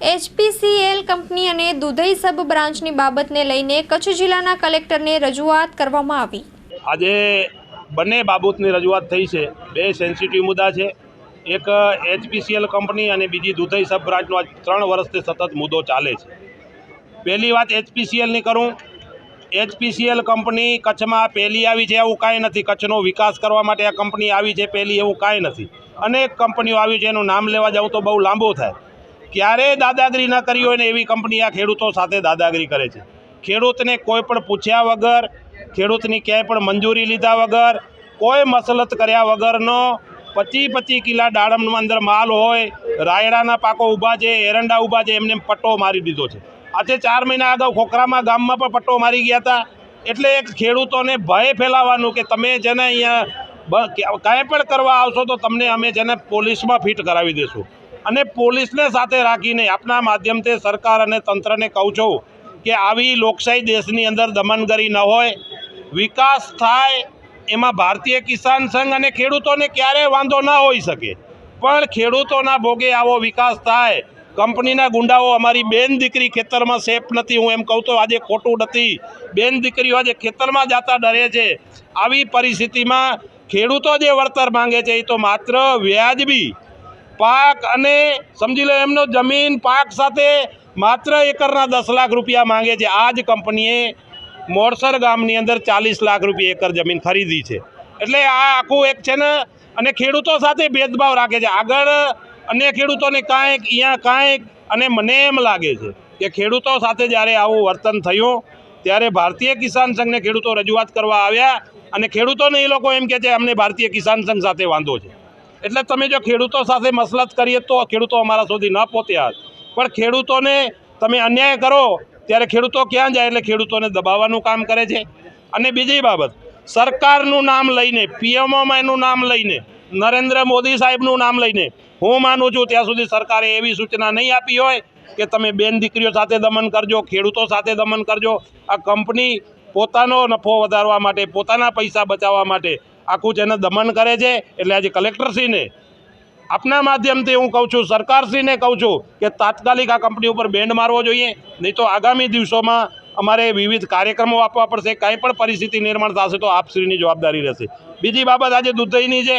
HPCL company અને દુધઈ સબ બ્રાન્ચની બાબતને લઈને કચ્છ જિલ્લાના કલેક્ટરને રજૂઆત કરવામાં આવી। આજે બંને બાબતની રજૂઆત થઈ છે। બે સેન્સિટિવ મુદ્દા છે। એક એચપીસીએલ કંપની અને બીજી દુધઈ સબ બ્રાન્ચનો 3 વર્ષથી સતત મુદ્દો ચાલે છે। પહેલી વાત એચપીસીએલની કરું। એચપીસીએલ કંપની કચ્છમાં પહેલી આવી છે એવું કાંઈ નથી। કચ્છનો વિકાસ કરવા માટે આ કંપની આવી છે પહેલી એવું કાંઈ નથી। અનેક કંપનીઓ આવી છે, એનું નામ લેવા જાઉં તો બહુ લાંબુ થાય। ક્યારેય દાદાગીરી ન કરી હોય ને એવી કંપની આ ખેડૂતો સાથે દાદાગીરી કરે છે। ખેડૂતને કોઈ પણ પૂછ્યા વગર, ખેડૂતની ક્યાંય પણ મંજૂરી લીધા વગર, કોઈ મસલત કર્યા વગરનો 25 કિલા દાડમમાં અંદર માલ હોય, રાયડાના પાકો ઊભા છે, એરંડા ઊભા છે, એમને પટ્ટો મારી દીધો છે। આજે 4 મહિના અગાઉ ખોખરામાં ગામમાં પણ પટ્ટો મારી ગયા હતા। એટલે એક ખેડૂતોને ભય ફેલાવવાનું કે તમે જેને અહીંયા કાંઈ પણ કરવા આવશો તો તમને અમે જેને પોલીસમાં ફિટ કરાવી દઈશું। અને પોલીસને સાથે રાખીને આપના માધ્યમથી સરકાર અને તંત્રને કહું છું કે આવી લોકશાહી દેશની અંદર દમનગરી ન હોય, વિકાસ થાય। એમાં ભારતીય કિસાન સંઘ અને ખેડૂતોને ક્યારેય વાંધો ન હોઈ શકે, પણ ખેડૂતોના ભોગે આવો વિકાસ થાય। કંપનીના ગુંડાઓ અમારી બેન દીકરી ખેતરમાં સેફ નથી, હું એમ કહું તો આજે ખોટું નથી। બેન દીકરીઓ આજે ખેતરમાં જતા ડરે છે। આવી પરિસ્થિતિમાં ખેડૂતો જે વળતર માંગે છે એ તો માત્ર વ્યાજબી પાક અને સમજી લો એમનો જમીન પાક સાથે માત્ર એકરના 10 લાખ રૂપિયા માંગે છે। આ જ કંપનીએ મોરસર ગામની અંદર 40 લાખ રૂપિયા એકર જમીન ખરીદી છે। એટલે આ આખું એક છે ને, અને ખેડૂતો સાથે ભેદભાવ રાખે છે। આગળ અન્ય ખેડૂતોને કાંઈક અહીંયા કાંઈક, અને મને એમ લાગે છે કે ખેડૂતો સાથે જ્યારે આવું વર્તન થયું ત્યારે ભારતીય કિસાન સંઘને ખેડૂતો રજૂઆત કરવા આવ્યા, અને ખેડૂતોને એ લોકો એમ કહે છે અમને ભારતીય કિસાન સંઘ સાથે વાંધો છે। એટલે તમે જો ખેડૂતો સાથે મસલત કરીએ તો ખેડૂતો અમારા સુધી ન પહોંચ્યા, પણ ખેડૂતોને તમે અન્યાય કરો ત્યારે ખેડૂતો ક્યાં જાય? એટલે ખેડૂતોને દબાવવાનું કામ કરે છે। અને બીજી બાબત, સરકારનું નામ લઈને, પીએમઓમાં એનું નામ લઈને, નરેન્દ્ર મોદી સાહેબનું નામ લઈને, હું માનું છું ત્યાં સુધી સરકારે એવી સૂચના નહીં આપી હોય કે તમે બેન દીકરીઓ સાથે દમન કરજો, ખેડૂતો સાથે દમન કરજો। આ કંપની પોતાનો નફો વધારવા માટે, પોતાના પૈસા બચાવવા માટે આખું જેને દમન કરે છે। એટલે આજે કલેક્ટરશ્રીને આપના માધ્યમથી હું કહું છું, સરકારશ્રીને કહું છું કે તાત્કાલિક આ કંપની ઉપર બેન્ડ મારવો જોઈએ, નહીં તો આગામી દિવસોમાં અમારે વિવિધ કાર્યક્રમો આપવા પડશે। કાંઈ પણ પરિસ્થિતિ નિર્માણ થશે તો આપશ્રીની જવાબદારી રહેશે। બીજી બાબત આજે દુધઈની છે।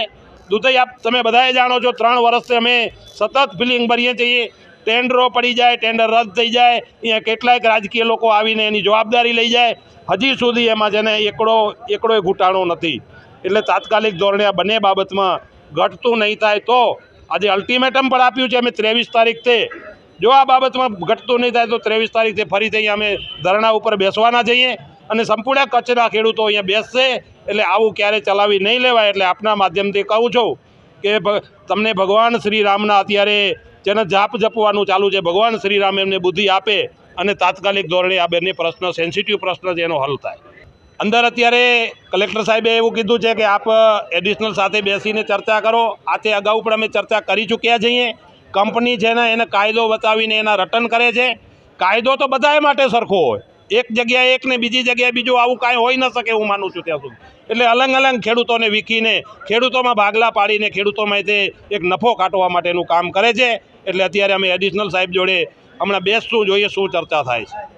દુધઈ આપ તમે બધાએ જાણો છો, 3 વર્ષથી અમે સતત ફિલિંગ ભરીએ છીએ। ટેન્ડરો પડી જાય, ટેન્ડર રદ થઈ જાય, અહીંયા કેટલાક રાજકીય લોકો આવીને એની જવાબદારી લઈ જાય। હજી સુધી એમાં જેને એકડોય ઘૂંટાણો નથી। એટલે તાત્કાલિક ધોરણે આ બંને બાબતમાં ઘટતું નહીં થાય તો આજે અલ્ટિમેટમ પણ આપ્યું છે અમે 23 તારીખથી। જો આ બાબતમાં ઘટતું નહીં થાય તો 23 તારીખથી ફરીથી અહીંયા અમે ધરણા ઉપર બેસવાના છીએ, અને સંપૂર્ણ કચ્છના ખેડૂતો અહીંયા બેસશે। એટલે આવું ક્યારે ચલાવી નહીં લેવાય। એટલે આપના માધ્યમથી કહું છું કે તમને ભગવાન શ્રી રામના અત્યારે જેને જાપ જપવાનું ચાલુ છે, ભગવાન શ્રી રામ એમને બુદ્ધિ આપે અને તાત્કાલિક ધોરણે આ બંને પ્રશ્ન, સેન્સિટિવ પ્રશ્ન છે, એનો હલ થાય। અંદર અત્યારે કલેક્ટર સાહેબે એવું કીધું છે કે આપ એડિશનલ સાથે બેસીને ચર્ચા કરો। આથી અગાઉ પણ અમે ચર્ચા કરી ચૂક્યા છીએ। કંપની છે ને એને કાયદો બતાવીને એના રટન કરે છે। કાયદો તો બધાય માટે સરખો હોય, એક જગ્યાએ એક ને બીજી જગ્યાએ બીજું આવું કાંઈ હોઈ ન શકે, હું માનું છું ત્યાં સુધી। એટલે અલગ અલગ ખેડૂતોને વીખીને, ખેડૂતોમાં ભાગલા પાડીને, ખેડૂતોમાં તે એક નફો કાઢવા માટેનું કામ કરે છે। એટલે અત્યારે અમે એડિશનલ સાહેબ જોડે હમણાં બેસશું, જોઈએ શું ચર્ચા થાય છે।